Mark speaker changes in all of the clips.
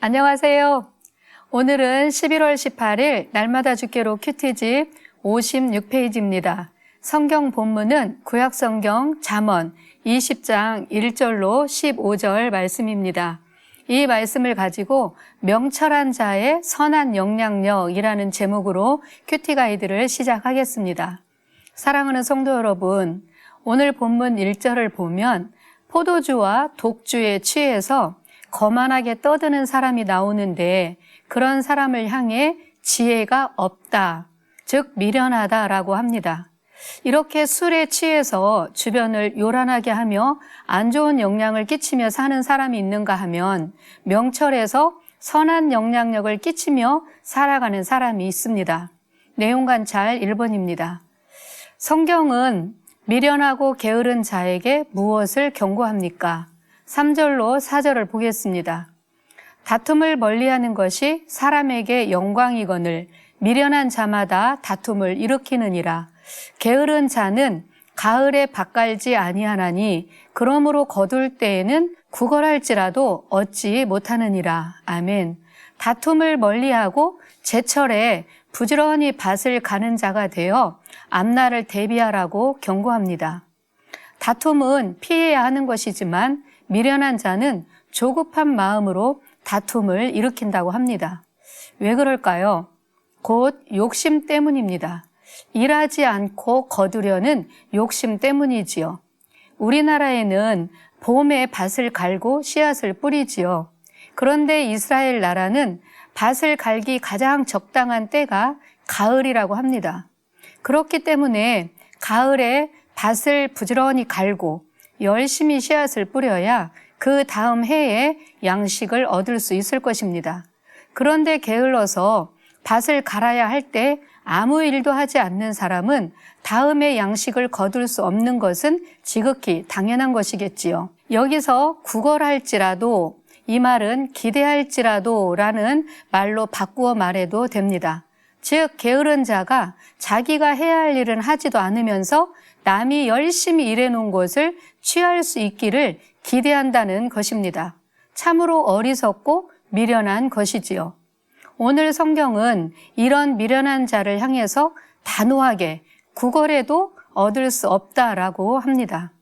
Speaker 1: 안녕하세요. 오늘은 11월 18일 날마다 주께로 큐티집 56페이지입니다. 성경 본문은 구약성경 잠언 20장 1절로 15절 말씀입니다. 이 말씀을 가지고 명철한 자의 선한 영향력이라는 제목으로 큐티 가이드를 시작하겠습니다. 사랑하는 성도 여러분, 오늘 본문 1절을 보면 포도주와 독주에 취해서 거만하게 떠드는 사람이 나오는데 그런 사람을 향해 지혜가 없다, 즉 미련하다라고 합니다. 이렇게 술에 취해서 주변을 요란하게 하며 안 좋은 영향을 끼치며 사는 사람이 있는가 하면 명철해서 선한 영향력을 끼치며 살아가는 사람이 있습니다. 내용관찰 1번입니다. 성경은 미련하고 게으른 자에게 무엇을 경고합니까? 3절로 4절을 보겠습니다. 다툼을 멀리하는 것이 사람에게 영광이거늘 미련한 자마다 다툼을 일으키느니라. 게으른 자는 가을에 밭갈지 아니하나니 그러므로 거둘 때에는 구걸할지라도 얻지 못하느니라. 아멘. 다툼을 멀리하고 제철에 부지런히 밭을 가는 자가 되어 앞날을 대비하라고 경고합니다. 다툼은 피해야 하는 것이지만 미련한 자는 조급한 마음으로 다툼을 일으킨다고 합니다. 왜 그럴까요? 곧 욕심 때문입니다. 일하지 않고 거두려는 욕심 때문이지요. 우리나라에는 봄에 밭을 갈고 씨앗을 뿌리지요. 그런데 이스라엘 나라는 밭을 갈기 가장 적당한 때가 가을이라고 합니다. 그렇기 때문에 가을에 밭을 부지런히 갈고 열심히 씨앗을 뿌려야 그 다음 해에 양식을 얻을 수 있을 것입니다. 그런데 게을러서 밭을 갈아야 할 때 아무 일도 하지 않는 사람은 다음에 양식을 거둘 수 없는 것은 지극히 당연한 것이겠지요. 여기서 구걸할지라도, 이 말은 기대할지라도 라는 말로 바꾸어 말해도 됩니다. 즉 게으른 자가 자기가 해야 할 일은 하지도 않으면서 남이 열심히 일해놓은 것을 취할 수 있기를 기대한다는 것입니다. 참으로 어리석고 미련한 것이지요. 오늘 성경은 이런 미련한 자를 향해서 단호하게 구걸해도 얻을 수 없다라고 합니다.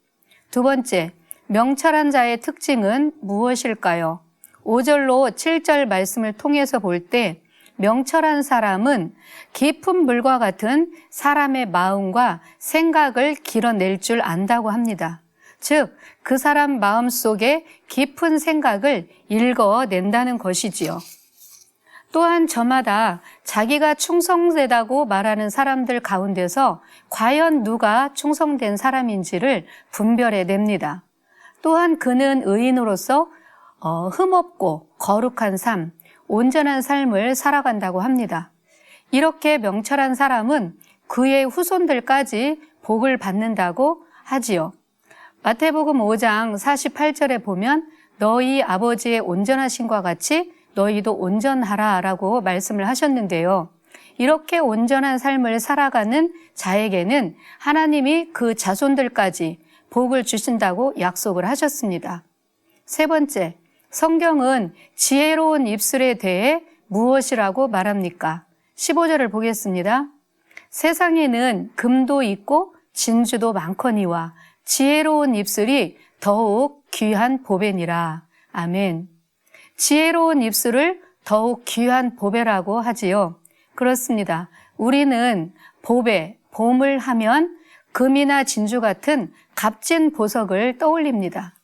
Speaker 1: 두 번째, 명철한 자의 특징은 무엇일까요? 5절로 7절 말씀을 통해서 볼 때 명철한 사람은 깊은 물과 같은 사람의 마음과 생각을 길어낼 줄 안다고 합니다. 즉, 그 사람 마음속에 깊은 생각을 읽어낸다는 것이지요. 또한 저마다 자기가 충성되다고 말하는 사람들 가운데서 과연 누가 충성된 사람인지를 분별해냅니다. 또한 그는 의인으로서 흠없고 거룩한 삶, 온전한 삶을 살아간다고 합니다. 이렇게 명철한 사람은 그의 후손들까지 복을 받는다고 하지요. 마태복음 5장 48절에 보면 너희 아버지의 온전하심과 같이 너희도 온전하라 라고 말씀을 하셨는데요. 이렇게 온전한 삶을 살아가는 자에게는 하나님이 그 자손들까지 복을 주신다고 약속을 하셨습니다. 세 번째, 성경은 지혜로운 입술에 대해 무엇이라고 말합니까? 15절을 보겠습니다. 세상에는 금도 있고 진주도 많거니와 지혜로운 입술이 더욱 귀한 보배니라. 아멘. 지혜로운 입술을 더욱 귀한 보배라고 하지요. 그렇습니다. 우리는 보배, 봄을 하면 금이나 진주 같은 값진 보석을 떠올립니다.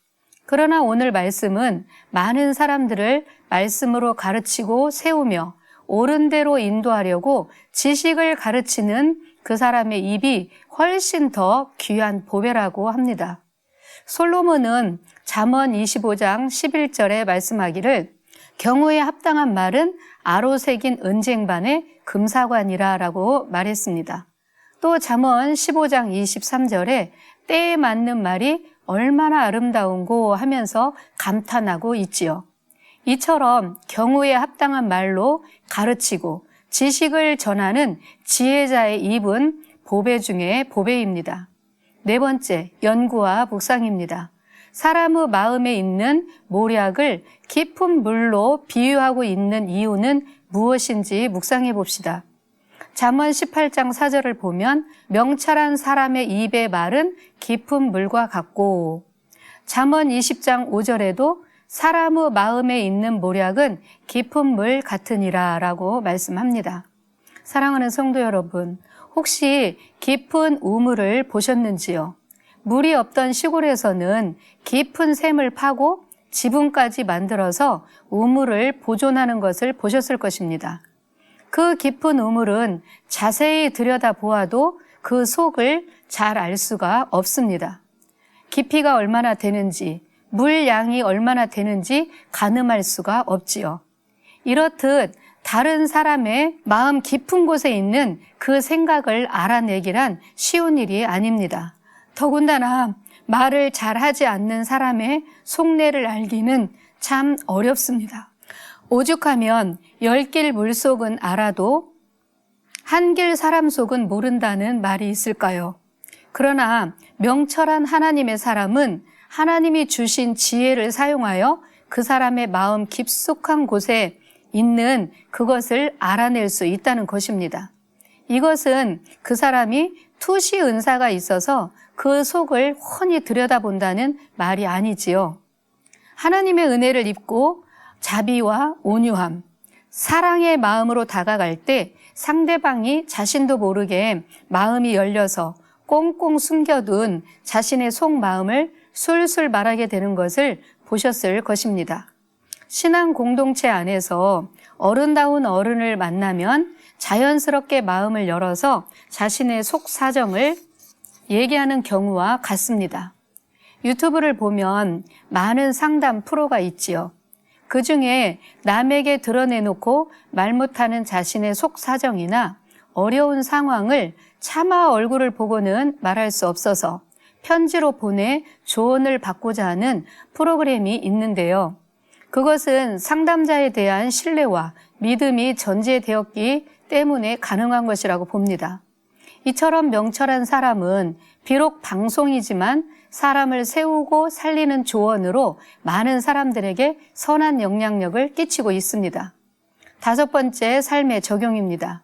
Speaker 1: 그러나 오늘 말씀은 많은 사람들을 말씀으로 가르치고 세우며 옳은 대로 인도하려고 지식을 가르치는 그 사람의 입이 훨씬 더 귀한 보배라고 합니다. 솔로몬은 잠언 25장 11절에 말씀하기를 경우에 합당한 말은 아로 새긴 은쟁반의 금사관이라 라고 말했습니다. 또 잠언 15장 23절에 때에 맞는 말이 얼마나 아름다운고 하면서 감탄하고 있지요. 이처럼 경우에 합당한 말로 가르치고 지식을 전하는 지혜자의 입은 보배 중에 보배입니다. 네 번째, 연구와 묵상입니다. 사람의 마음에 있는 모략을 깊은 물로 비유하고 있는 이유는 무엇인지 묵상해 봅시다. 잠언 18장 4절을 보면 명철한 사람의 입의 말은 깊은 물과 같고, 잠언 20장 5절에도 사람의 마음에 있는 모략은 깊은 물 같으니라 라고 말씀합니다. 사랑하는 성도 여러분, 혹시 깊은 우물을 보셨는지요? 물이 없던 시골에서는 깊은 샘을 파고 지붕까지 만들어서 우물을 보존하는 것을 보셨을 것입니다. 그 깊은 우물은 자세히 들여다보아도 그 속을 잘 알 수가 없습니다. 깊이가 얼마나 되는지, 물 양이 얼마나 되는지 가늠할 수가 없지요. 이렇듯 다른 사람의 마음 깊은 곳에 있는 그 생각을 알아내기란 쉬운 일이 아닙니다. 더군다나 말을 잘하지 않는 사람의 속내를 알기는 참 어렵습니다. 오죽하면 10길 물속은 알아도 한 길 사람 속은 모른다는 말이 있을까요? 그러나 명철한 하나님의 사람은 하나님이 주신 지혜를 사용하여 그 사람의 마음 깊숙한 곳에 있는 그것을 알아낼 수 있다는 것입니다. 이것은 그 사람이 투시 은사가 있어서 그 속을 훤히 들여다본다는 말이 아니지요. 하나님의 은혜를 입고 자비와 온유함, 사랑의 마음으로 다가갈 때 상대방이 자신도 모르게 마음이 열려서 꽁꽁 숨겨둔 자신의 속마음을 술술 말하게 되는 것을 보셨을 것입니다. 신앙 공동체 안에서 어른다운 어른을 만나면 자연스럽게 마음을 열어서 자신의 속 사정을 얘기하는 경우와 같습니다. 유튜브를 보면 많은 상담 프로가 있지요. 그 중에 남에게 드러내놓고 말 못하는 자신의 속 사정이나 어려운 상황을 차마 얼굴을 보고는 말할 수 없어서 편지로 보내 조언을 받고자 하는 프로그램이 있는데요. 그것은 상담자에 대한 신뢰와 믿음이 전제되었기 때문에 가능한 것이라고 봅니다. 이처럼 명철한 사람은 비록 방송이지만 사람을 세우고 살리는 조언으로 많은 사람들에게 선한 영향력을 끼치고 있습니다. 5번째 삶의 적용입니다.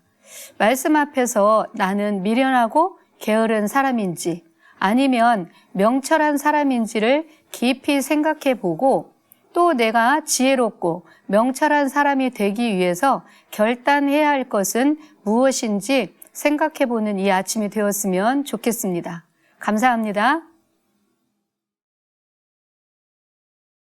Speaker 1: 말씀 앞에서 나는 미련하고 게으른 사람인지 아니면 명철한 사람인지를 깊이 생각해 보고 또 내가 지혜롭고 명철한 사람이 되기 위해서 결단해야 할 것은 무엇인지 생각해 보는 이 아침이 되었으면 좋겠습니다. 감사합니다.